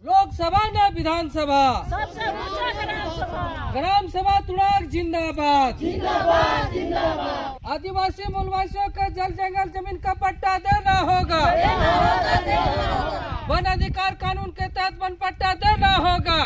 लोकसभा न विधानसभा, सबसे ऊंचा ग्राम सभा तुड़ाक जिंदाबाद। जिंदाबाद जिंदाबाद। आदिवासी मूलवासियों का जल जंगल जमीन का पट्टा देना होगा। वन अधिकार कानून के तहत वन पट्टा देना होगा।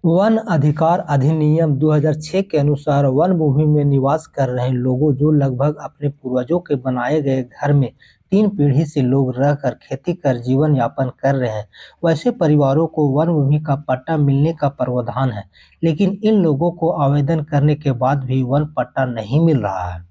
वन अधिकार अधिनियम 2006 के अनुसार वन भूमि में निवास कर रहे लोगों जो लगभग अपने पूर्वजों के बनाए गए घर में 3 पीढ़ी से लोग रहकर खेती कर जीवन यापन कर रहे हैं, वैसे परिवारों को वन भूमि का पट्टा मिलने का प्रावधान है। लेकिन इन लोगों को आवेदन करने के बाद भी वन पट्टा नहीं मिल रहा है।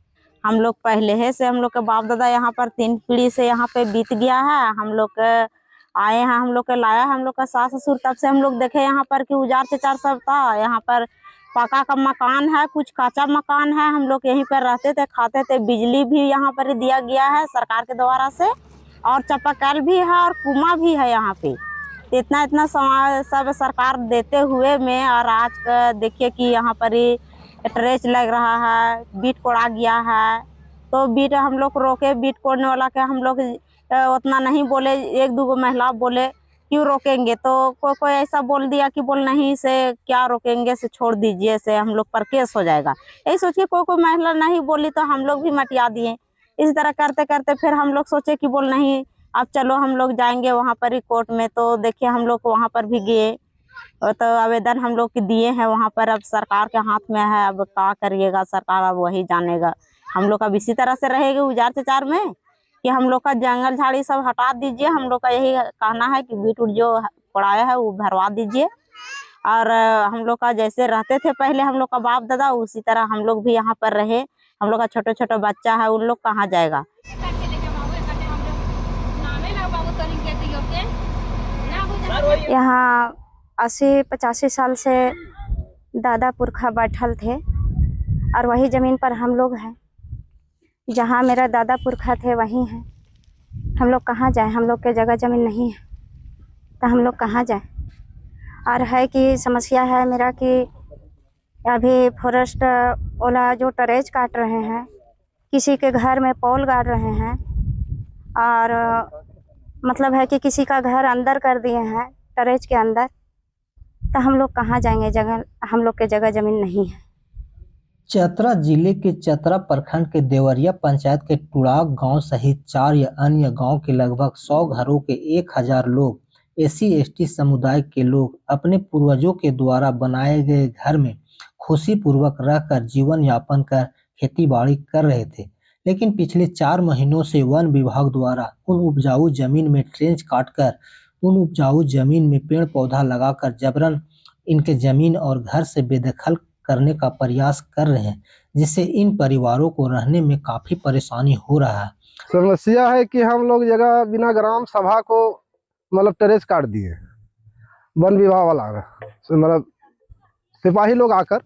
हम लोग पहले से हम लोग के बाप दादा यहाँ पर 3 पीढ़ी से यहाँ पे बीत गया है। हम लोग आए हैं, हम लोग के लाया है हम लोग का सास ससुर, तब से हम लोग देखे यहाँ पर कि उजाड़ चचार सब था। यहाँ पर पक्का का मकान है, कुछ कच्चा मकान है। हम लोग यहीं पर रहते थे, खाते थे। बिजली भी यहाँ पर दिया गया है सरकार के द्वारा से, और चापाकल भी है और कुआं भी है यहाँ पे। तो इतना सब सरकार देते हुए में, और आज का देखिए कि यहाँ पर ही ट्रेच लग रहा है, बीट कोड़ा गया है। तो बीट हम लोग रोके, बीट कोड़ने वाला के हम लोग उतना नहीं बोले। 1-2 महिला बोले क्यों रोकेंगे, तो कोई ऐसा बोल दिया कि बोल नहीं से क्या रोकेंगे, से छोड़ दीजिए, से हम लोग पर केस हो जाएगा। यही सोच के कोई महिला नहीं बोली तो हम लोग भी मटिया दिए। इस तरह करते करते फिर हम लोग सोचे कि बोल नहीं, अब चलो हम लोग जाएंगे वहाँ पर ही कोर्ट में। तो देखिए हम लोग वहाँ पर भी गए, तो आवेदन हम लोग दिए हैं वहाँ पर। अब सरकार के हाथ में है, अब क्या करिएगा सरकार, अब वही जानेगा। हम लोग अब इसी तरह से रहेंगे उजाड़ चचार में कि हम लोग का जंगल झाड़ी सब हटा दीजिए। हम लोग का यही कहना है कि बीट उट जो पड़ाया है वो भरवा दीजिए, और हम लोग का जैसे रहते थे पहले हम लोग का बाप दादा, उसी तरह हम लोग भी यहाँ पर रहे। हम लोग का छोटे छोटे बच्चा है, उन लोग कहाँ जाएगा। यहाँ 80-85 साल से दादा पुरखा बैठल थे, और वही ज़मीन पर हम लोग हैं। जहाँ मेरा दादा पुरखा थे वहीं हैं। हम लोग कहाँ जाएं, हम लोग के जगह ज़मीन नहीं है तो हम लोग कहाँ जाएं। और है कि समस्या है मेरा कि अभी फॉरेस्ट वाला जो टरेज काट रहे हैं, किसी के घर में पोल गाड़ रहे हैं, और मतलब है कि किसी का घर अंदर कर दिए हैं टरेज के अंदर। तो हम लोग कहाँ जाएंगे, जगह हम लोग के जगह ज़मीन नहीं है। चतरा जिले के चतरा प्रखंड के देवरिया पंचायत के टुड़ाक गांव सहित 4 या अन्य गांव के लगभग 100 घरों के 1000 लोग SC/ST समुदाय के लोग अपने पूर्वजों के द्वारा बनाए गए घर में खुशी पूर्वक रहकर जीवन यापन कर खेती बाड़ी कर रहे थे। लेकिन पिछले 4 महीनों से वन विभाग द्वारा उन उपजाऊ जमीन में ट्रेंच काटकर उन उपजाऊ जमीन में पेड़ पौधा लगाकर जबरन इनके जमीन और घर से बेदखल करने का प्रयास कर रहे हैं, जिससे इन परिवारों को रहने में काफी परेशानी हो रहा है। समस्या है कि हम लोग जगह बिना ग्राम सभा को मतलब टेरेस काट दिए। वन विभाग वाला मतलब सिपाही लोग आकर,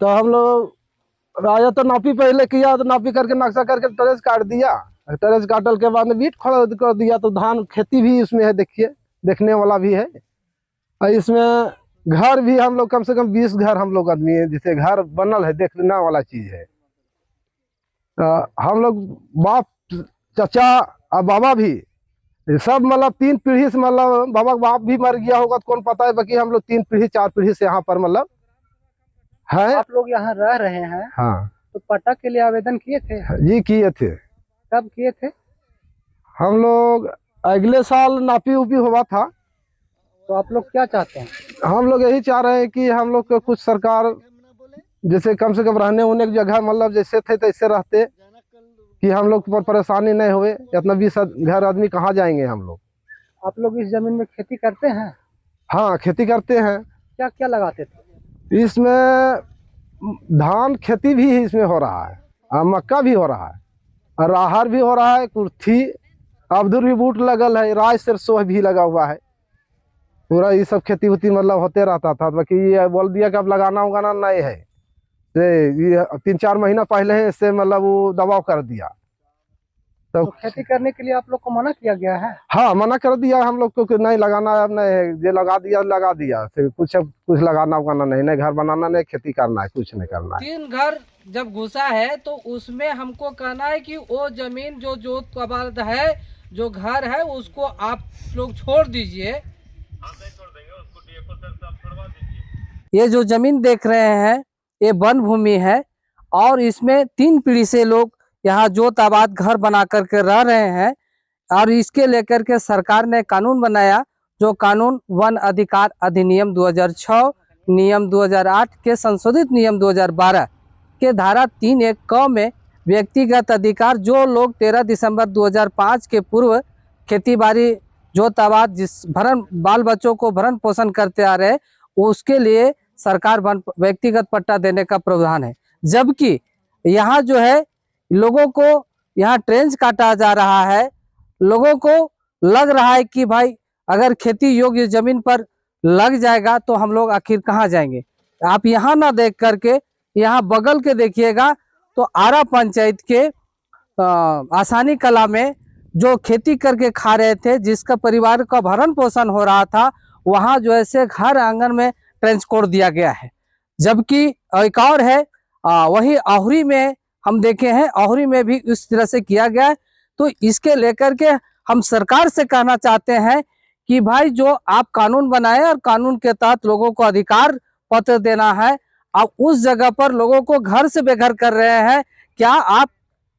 तो हम लोग आया तो नापी पहले किया, तो नापी करके नक्शा करके टेरेस काट दिया। टेरेस काटल के बाद में बीट खड़ा कर दिया, तो धान खेती भी इसमें है, देखिए देखने वाला भी है। और इसमें घर भी हम लोग कम से कम 20 घर हम लोग आदमी है, जिसे घर बनल है, देखने वाला चीज है। हम लोग बाप चाचा और बाबा भी सब मतलब 3 पीढ़ी से, मतलब बाबा बाप भी मर गया होगा तो कौन पता है, बाकी हम लोग 3 पीढ़ी 4 पीढ़ी से यहाँ पर मतलब है। आप लोग यहाँ रह रहे हैं? हाँ। तो पट्टा के लिए आवेदन किए थे? जी किए थे। कब किए थे? हम लोग अगले साल नापी उपी हुआ था। तो आप लोग क्या चाहते हैं? हम लोग यही चाह रहे हैं कि हम लोग को कुछ सरकार जैसे कम से कम रहने होने की जगह, मतलब जैसे थे तैसे रहते, कि हम लोग पर परेशानी नहीं हुए। इतना 20 घर आदमी कहाँ जाएंगे हम लोग। आप लोग इस जमीन में खेती करते हैं? हाँ खेती करते हैं। क्या क्या लगाते थे? इसमें धान खेती भी इसमें हो रहा है, और मक्का भी हो रहा है, और राहर भी हो रहा है, कुर्थी, अबदुर भी बूट लगल है, राय सरसों भी लगा हुआ है। पूरा ये सब खेती उती मतलब होते रहता था। बाकी ये बोल दिया कि अब लगाना उगाना नहीं है, ये 3-4 महीना पहले है इससे मतलब वो दबाव कर दिया। तो खेती करने के लिए आप लोग को मना किया गया है? हाँ मना कर दिया हम लोग को कि नहीं लगाना है, अब नहीं है, ये लगा दिया फिर कुछ लगाना उगाना नहीं घर बनाना नहीं, खेती करना है, कुछ नहीं करना है। 3 घर जब घुसा है तो उसमें हमको कहना है कि वो जमीन जो जोत आबाद है जो घर है उसको आप लोग छोड़ दीजिए। ये जो जमीन देख रहे हैं ये वन भूमि है और इसमें 3 पीढ़ी से लोग यहाँ जोत आबाद घर बना करके रह रहे हैं और इसके लेकर के सरकार ने कानून बनाया, जो कानून वन अधिकार अधिनियम 2006 नियम 2008 के संशोधित नियम 2012 के धारा 3(1) क में व्यक्तिगत अधिकार जो लोग 13 दिसंबर 2005 के पूर्व खेती-बाड़ी जोत आबाद जिस भरण बाल बच्चों को भरण पोषण करते आ रहे उसके लिए सरकार व्यक्तिगत पट्टा देने का प्रावधान है। जबकि यहाँ जो है लोगों को यहाँ ट्रेंच काटा जा रहा है, लोगों को लग रहा है कि भाई अगर खेती योग्य जमीन पर लग जाएगा तो हम लोग आखिर कहाँ जाएंगे। आप यहाँ ना देख करके यहाँ बगल के देखिएगा तो आरा पंचायत के आसानी कला में जो खेती करके खा रहे थे, जिसका परिवार का भरण पोषण हो रहा था, वहाँ जो ऐसे घर आंगन में ट्रेंच कोड दिया गया है। जबकि एक और है वही आहुरी में हम देखे हैं, आहुरी में भी इस तरह से किया गया है। तो इसके लेकर के हम सरकार से कहना चाहते हैं कि भाई जो आप कानून बनाए और कानून के तहत लोगों को अधिकार पत्र देना है, आप उस जगह पर लोगों को घर से बेघर कर रहे हैं। क्या आप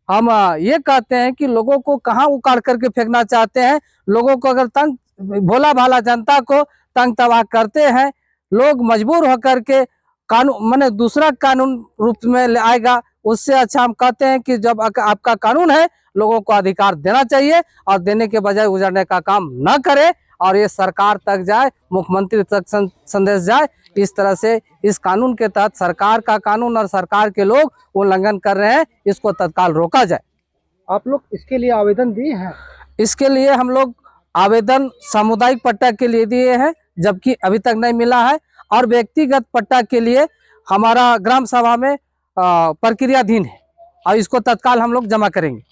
हम ये कहते हैं कि लोगों को कहाँ उखाड़ करके फेंकना चाहते हैं? लोगों को अगर तंग भोला भाला जनता को तंग तबाह करते हैं, लोग मजबूर होकर के कानून माने दूसरा कानून रूप में आएगा। उससे अच्छा हम कहते हैं कि जब आपका कानून है लोगों को अधिकार देना चाहिए और देने के बजाय उजाड़ने का काम न करे और ये सरकार तक जाए, मुख्यमंत्री तक संदेश जाए। इस तरह से इस कानून के तहत सरकार का कानून और सरकार के लोग उल्लंघन कर रहे हैं, इसको तत्काल रोका जाए। आप लोग इसके लिए आवेदन दिए हैं? इसके लिए हम लोग आवेदन सामुदायिक पट्टा के लिए दिए हैं, जबकि अभी तक नहीं मिला है, और व्यक्तिगत पट्टा के लिए हमारा ग्राम सभा में प्रक्रियाधीन है और इसको तत्काल हम लोग जमा करेंगे।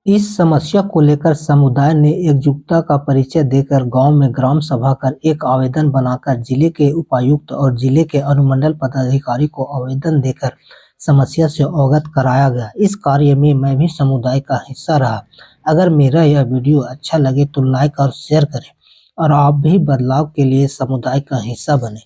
इस समस्या को लेकर समुदाय ने एकजुटता का परिचय देकर गांव में ग्राम सभा कर एक आवेदन बनाकर जिले के उपायुक्त और जिले के अनुमंडल पदाधिकारी को आवेदन देकर समस्या से अवगत कराया गया। इस कार्य में मैं भी समुदाय का हिस्सा रहा। अगर मेरा यह वीडियो अच्छा लगे तो लाइक और शेयर करें और आप भी बदलाव के लिए समुदाय का हिस्सा बने।